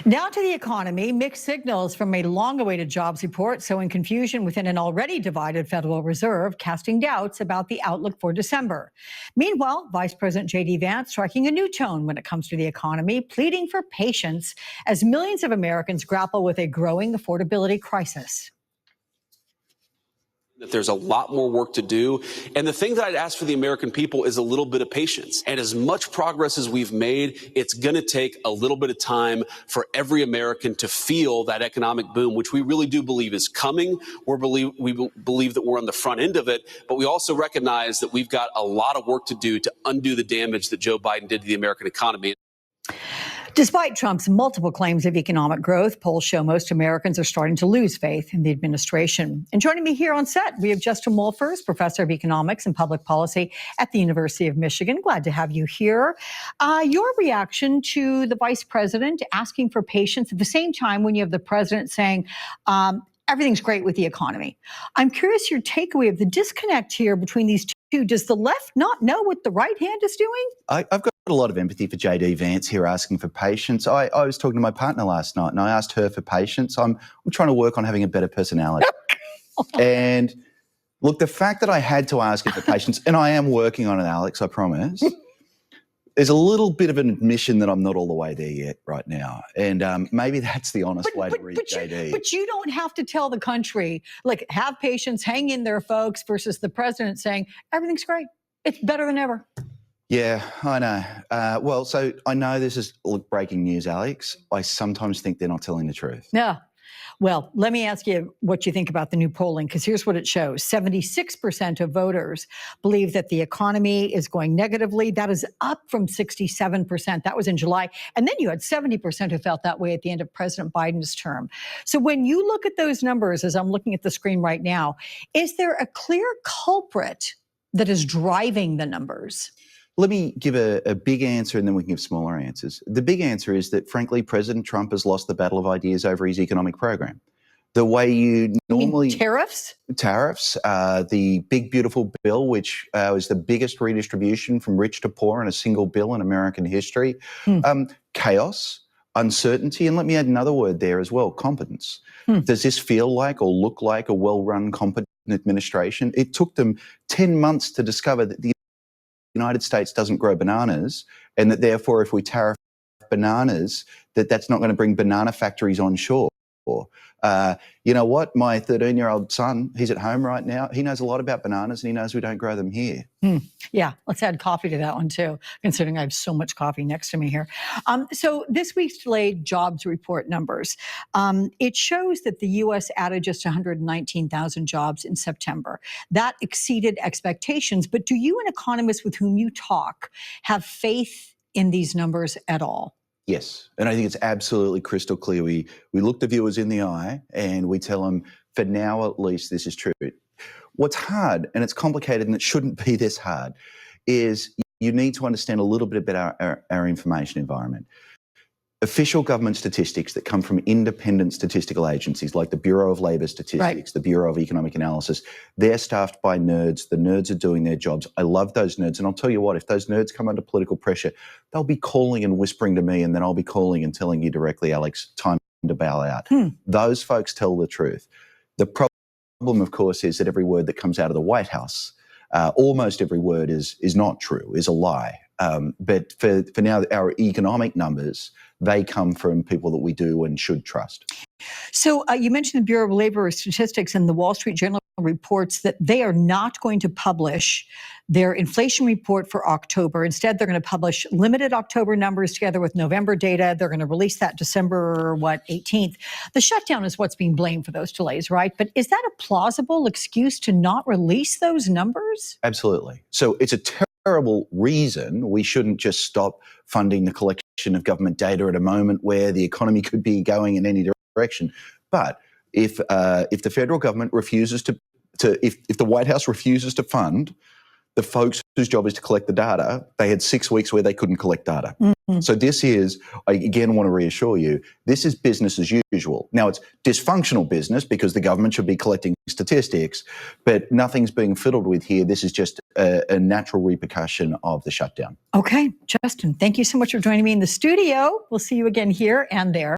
Now to the economy, mixed signals from a long-awaited jobs report sowing confusion within an already divided Federal Reserve, casting doubts about the outlook for December. Meanwhile, Vice President J.D. Vance striking a new tone when it comes to the economy, pleading for patience as millions of Americans grapple with a growing affordability crisis. That there's a lot more work to do. And the thing that I'd ask for the American people is a little bit of patience. And as much progress as we've made, it's going to take a little bit of time for every American to feel that economic boom, which we really do believe is coming. We believe that we're on the front end of it, but we also recognize that we've got a lot of work to do to undo the damage that Joe Biden did to the American economy. Despite Trump's multiple claims of economic growth, polls show most Americans are starting to lose faith in the administration. And joining me here on set, we have Justin Wolfers, professor of economics and public policy at the University of Michigan. Glad to have you here. Your reaction to the vice president asking for patience at the same time when you have the president saying, everything's great with the economy. I'm curious your takeaway of the disconnect here between these two. Does the left not know what the right hand is doing? I've got a lot of empathy for J.D. Vance here asking for patience. I was talking to my partner last night and I asked her for patience. I'm trying to work on having a better personality. And look, the fact that I had to ask her for patience, and I am working on it, Alex, I promise, there's a little bit of an admission that I'm not all the way there yet right now. And maybe that's the honest way to read J.D. But you don't have to tell the country, like, have patience, hang in there, folks, versus the president saying, everything's great. It's better than ever. Yeah, I know. Well, so I know this is breaking news, Alex. I sometimes think they're not telling the truth. Yeah. Well, let me ask you what you think about the new polling, because here's what it shows. 76% of voters believe that the economy is going negatively. That is up from 67%. That was in July. And then you had 70% who felt that way at the end of President Biden's term. So when you look at those numbers, as I'm looking at the screen right now, is there a clear culprit that is driving the numbers? Let me give a big answer and then we can give smaller answers. The big answer is that, frankly, President Trump has lost the battle of ideas over his economic program. The way you normally... Tariffs? Tariffs, the big, beautiful bill, which was the biggest redistribution from rich to poor in a single bill in American history. Chaos, uncertainty, and let me add another word there as well, competence. Does this feel like or look like a well-run, competent administration? It took them 10 months to discover that the United States doesn't grow bananas, and that therefore if we tariff bananas, that's not going to bring banana factories onshore. You know what? My 13-year-old son, he's at home right now. He knows a lot about bananas and he knows we don't grow them here. Yeah, let's add coffee to that one too, considering I have so much coffee next to me here. So this week's delayed jobs report numbers, it shows that the U.S. added just 119,000 jobs in September. That exceeded expectations. But do you and economists with whom you talk have faith in these numbers at all? Yes, and I think it's absolutely crystal clear. We look the viewers in the eye and we tell them, for now at least, this is true. What's hard, and it's complicated and it shouldn't be this hard, is you need to understand a little bit about our information environment. Official government statistics that come from independent statistical agencies like the Bureau of Labor Statistics, the Bureau of Economic Analysis, they're staffed by nerds. The nerds are doing their jobs. I love those nerds. And I'll tell you what, if those nerds come under political pressure, they'll be calling and whispering to me, and then I'll be calling and telling you directly, Alex, time to bail out. Those folks tell the truth. The problem, of course, is that every word that comes out of the White House, almost every word is not true, is a lie. But for now, our economic numbers, they come from people that we do and should trust. So you mentioned the Bureau of Labor Statistics, and the Wall Street Journal reports that they are not going to publish their inflation report for October. Instead, they're going to publish limited October numbers together with November data. They're going to release that December, 18th. The shutdown is what's being blamed for those delays, right? But is that a plausible excuse to not release those numbers? Absolutely. So it's a terrible reason we shouldn't just stop funding the collection of government data at a moment where the economy could be going in any direction. But if the federal government refuses if the White House refuses to fund the folks whose job is to collect the data, they had 6 weeks where they couldn't collect data. So this is, I again want to reassure you, this is business as usual. Now it's dysfunctional business because the government should be collecting statistics, but nothing's being fiddled with here. This is just a natural repercussion of the shutdown. Okay, Justin, thank you so much for joining me in the studio. We'll see you again here and there.